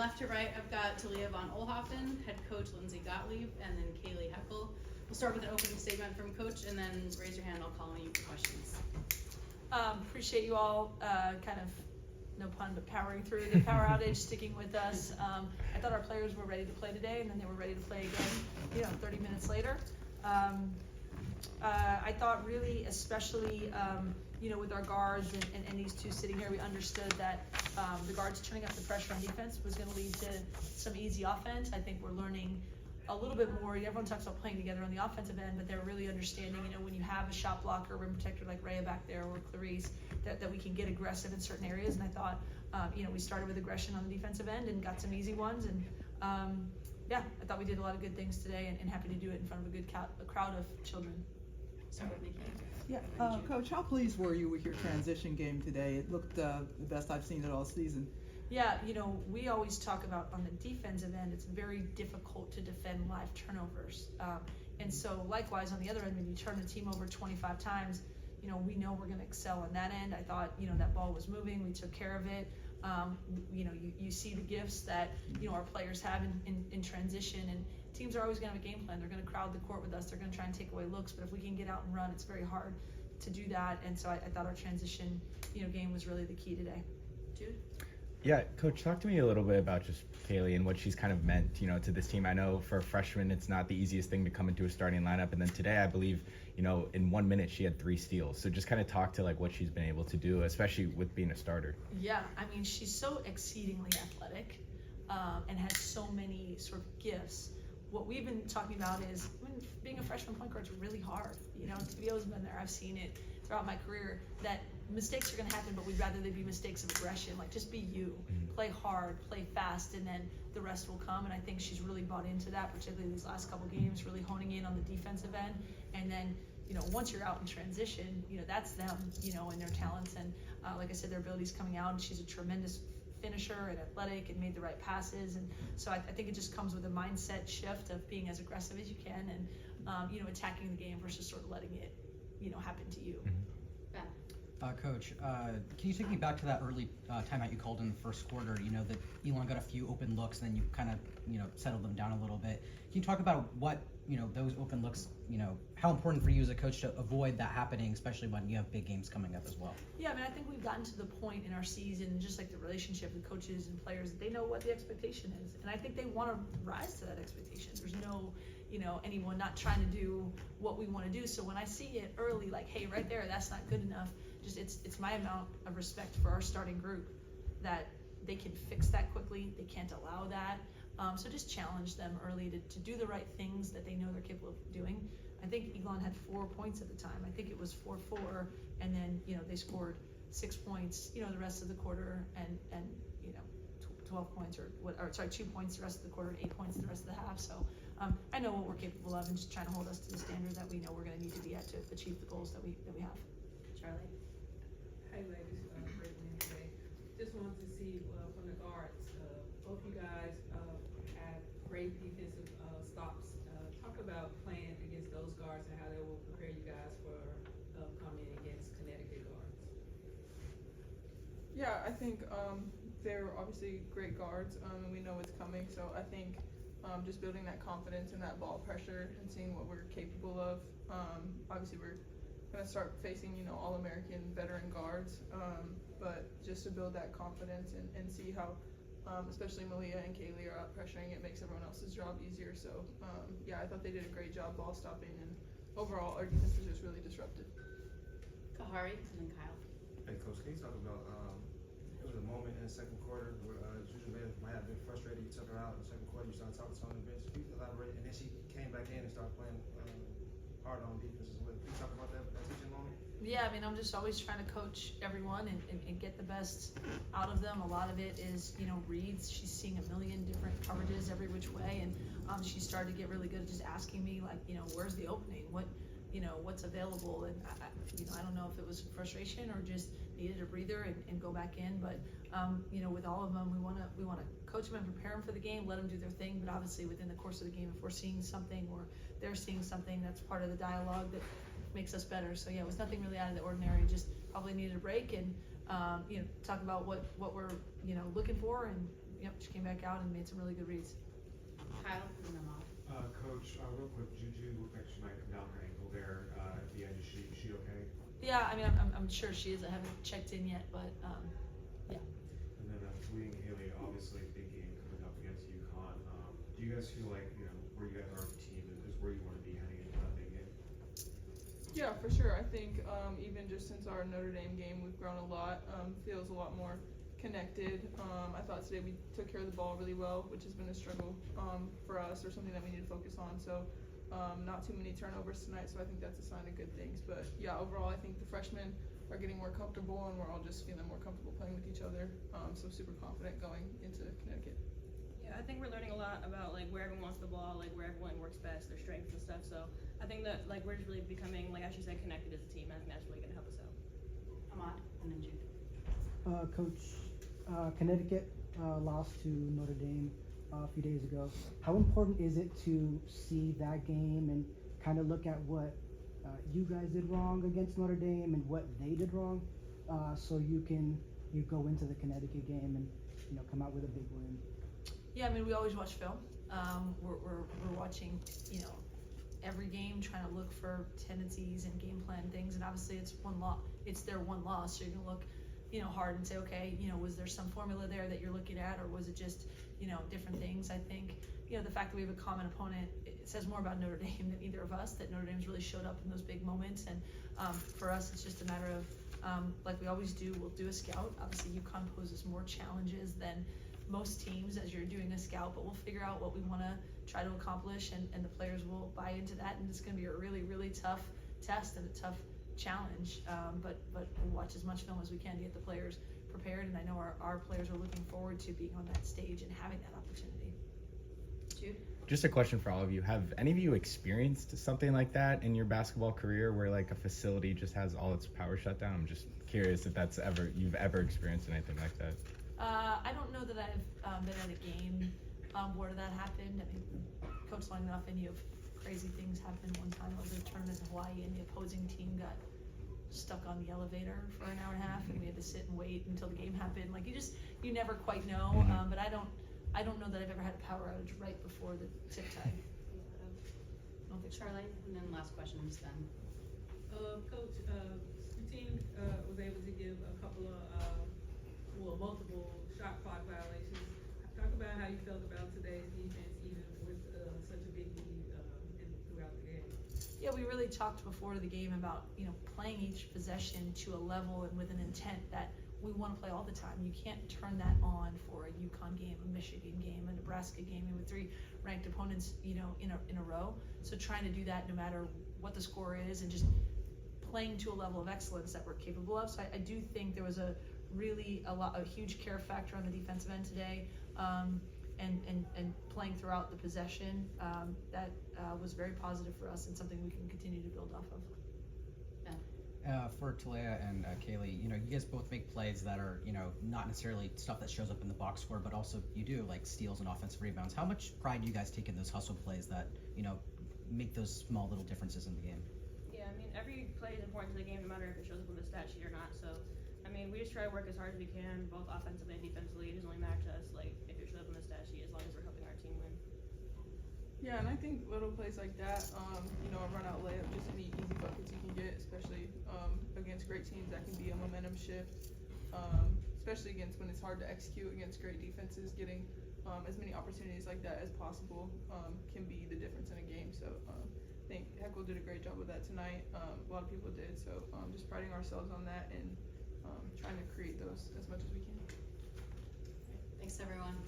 left to right, I've got Talia Von Oelhoffen, head coach Lindsay Gottlieb, and then Kayleigh Heckel. We'll start with an opening statement from coach, and then raise your hand, I'll call on you for questions. Appreciate you all kind of, no pun, but powering through the power outage, sticking with us. I thought our players were ready to play today, and then they were ready to play again, 30 minutes later. I thought really, especially, with our guards and these two sitting here, we understood that the guards turning up the pressure on defense was going to lead to some easy offense. I think we're learning a little bit more. Everyone talks about playing together on the offensive end, but they're really understanding, when you have a shot blocker, rim protector like Rhea back there or Clarice, that we can get aggressive in certain areas. And I thought, we started with aggression on the defensive end and got some easy ones. And I thought we did a lot of good things today, and happy to do it in front of a crowd of children. So, yeah, Coach, how pleased were you with your transition game today? It looked the best I've seen it all season. Yeah, we always talk about on the defensive end, it's very difficult to defend live turnovers. And so likewise on the other end, when you turn the team over 25 times, we know we're going to excel on that end. I thought, that ball was moving. We took care of it. You see the gifts that, our players have in transition, and teams are always going to have a game plan. They're going to crowd the court with us. They're going to try and take away looks, but if we can get out and run, it's very hard to do that. And so I thought our transition, game was really the key today. Jude? Yeah, Coach, talk to me a little bit about just Kayleigh and what she's kind of meant, to this team. I know for a freshman, it's not the easiest thing to come into a starting lineup. And then today, I believe, in 1 minute, she had 3 steals. So just kind of talk to what she's been able to do, especially with being a starter. Yeah, she's so exceedingly athletic and has so many sort of gifts. What we've been talking about is being a freshman point guard is really hard. Tibio's been there. I've seen it throughout my career that mistakes are going to happen, but we'd rather they be mistakes of aggression. Just be you, play hard, play fast, and then the rest will come. And I think she's really bought into that, particularly these last couple games, really honing in on the defensive end. And then, once you're out in transition, that's them, and their talents. And like I said, their abilities coming out. And she's a tremendous finisher and athletic and made the right passes. And so I think it just comes with a mindset shift of being as aggressive as you can and, attacking the game versus sort of letting it, happen to you. Coach, can you take me back to that early timeout you called in the first quarter? That Elon got a few open looks, and then you kind of, settled them down a little bit. Can you talk about what, those open looks, how important for you as a coach to avoid that happening, especially when you have big games coming up as well? Yeah, I think we've gotten to the point in our season, just like the relationship with coaches and players, that they know what the expectation is. And I think they want to rise to that expectation. There's no, anyone not trying to do what we want to do. So when I see it early, hey, right there, that's not good enough. Just it's my amount of respect for our starting group that they can fix that quickly. They can't allow that. So just challenge them early to do the right things that they know they're capable of doing. I think Elon had 4 points at the time. I think it was 4-4, and then they scored 6 points. The rest of the quarter, and 12 points 2 points the rest of the quarter, and 8 points the rest of the half. So I know what we're capable of, and just trying to hold us to the standard that we know we're going to need to be at to achieve the goals that we have. Charlie? Hey ladies, great win today. Just wanted to see from the guards, both you guys had great defensive stops. Talk about playing against those guards and how they will prepare you guys for coming against Connecticut guards. Yeah, I think they're obviously great guards, and we know it's coming. So I think just building that confidence and that ball pressure and seeing what we're capable of. Obviously, we're going to start facing, All-American veteran guards, but just to build that confidence and see how, especially Malia and Kayleigh are out pressuring, it makes everyone else's job easier. So, I thought they did a great job ball stopping, and overall, our defense was just really disruptive. Kahari, and then Kyle. Hey, Coach, can you talk about, there was a moment in the second quarter where Juju might have been frustrated. You took her out in the second quarter, you started talking to her on the bench. Can you elaborate? And then she came back in and started playing hard on defense as well. Can you talk about that teaching moment? Yeah, I'm just always trying to coach everyone and get the best out of them. A lot of it is, reads. She's seeing a million different coverages every which way, and she started to get really good at just asking me, where's the opening? What's available? And I don't know if it was frustration or just needed a breather and go back in. But with all of them, we want to coach them and prepare them for the game, let them do their thing. But obviously, within the course of the game, if we're seeing something or they're seeing something, that's part of the dialogue that makes us better. So yeah, it was nothing really out of the ordinary. Just probably needed a break and talk about what we're looking for and yep, she came back out and made some really good reads. Kyle, and then Mom. Coach, real quick, Juju looked like she might come down her ankle there at the end. Is she okay? Yeah, I mean, I'm sure she is. I haven't checked in yet, but yeah. And then Talia and Kayleigh, obviously big game coming up against UConn. Do you guys feel like, where you guys are as a team is where you want to be heading into that big game? Yeah, for sure. I think even just since our Notre Dame game, we've grown a lot. Feels a lot more connected. I thought today we took care of the ball really well, which has been a struggle for us, or something that we need to focus on. So not too many turnovers tonight, so I think that's a sign of good things. But yeah, overall, I think the freshmen are getting more comfortable, and we're all just feeling more comfortable playing with each other. So super confident going into Connecticut. Yeah, I think we're learning a lot about like where everyone wants the ball, like where everyone works best, their strengths and stuff. So I think that like we're just really becoming, like as you said, connected as a team. I think that's really gonna help us out. Ahmad, and then Jude. Coach, Connecticut lost to Notre Dame a few days ago. How important is it to see that game and kind of look at what you guys did wrong against Notre Dame and what they did wrong, so you go into the Connecticut game and come out with a big win? Yeah, I mean, we always watch film. We're watching, every game, trying to look for tendencies and game plan things. And obviously, it's their one loss. So you're gonna look, hard and say, okay, was there some formula there that you're looking at, or was it just, different things? I think, the fact that we have a common opponent, it says more about Notre Dame than either of us. That Notre Dame's really showed up in those big moments, and for us, it's just a matter of, like we always do, we'll do a scout. Obviously, UConn poses more challenges than most teams as you're doing a scout, but we'll figure out what we want to try to accomplish, and the players will buy into that, and it's going to be a really, really tough test and a tough challenge, but we'll watch as much film as we can to get the players prepared, and I know our players are looking forward to being on that stage and having that opportunity. Jude? Just a question for all of you. Have any of you experienced something like that in your basketball career where like a facility just has all its power shut down? I'm just curious if you've ever experienced anything like that. I don't know that I've been at a game where that happened. I mean, coach long enough, and you have crazy things happen. One time I was at a tournament in Hawaii, and the opposing team got stuck on the elevator for an hour and a half, and we had to sit and wait until the game happened. Like you never quite know. But I don't know that I've ever had a power outage right before the tip time. Okay, Charlie, and then last question is then. Coach, your team was able to give a couple of, multiple shot clock violations. Talk about how you felt about today's defense, even with such a big lead throughout the game. Yeah, we really talked before the game about, playing each possession to a level and with an intent that we want to play all the time. You can't turn that on for a UConn game, a Michigan game, a Nebraska game, with 3 ranked opponents, in a row. So trying to do that no matter what the score is, and just playing to a level of excellence that we're capable of. So I do think there was a huge care factor on the defensive end today, and playing throughout the possession, that was very positive for us and something we can continue to build off of. For Talia and Kayleigh, you guys both make plays that are, not necessarily stuff that shows up in the box score, but also you do like steals and offensive rebounds. How much pride do you guys take in those hustle plays that, make those small little differences in the game? Yeah, I mean every play is important to the game, no matter if it shows up on the stat sheet or not. So I mean we just try to work as hard as we can, both offensively and defensively. It doesn't really matter to us like if it shows up on the stat sheet, as long as we're helping our team win. Yeah, and I think little plays like that, a run out layup, just any easy buckets you can get, especially against great teams, that can be a momentum shift. Especially against when it's hard to execute against great defenses, getting as many opportunities like that as possible can be the difference in a game. So I think Heckel did a great job with that tonight. A lot of people did. So just priding ourselves on that and trying to create those as much as we can. Thanks, everyone.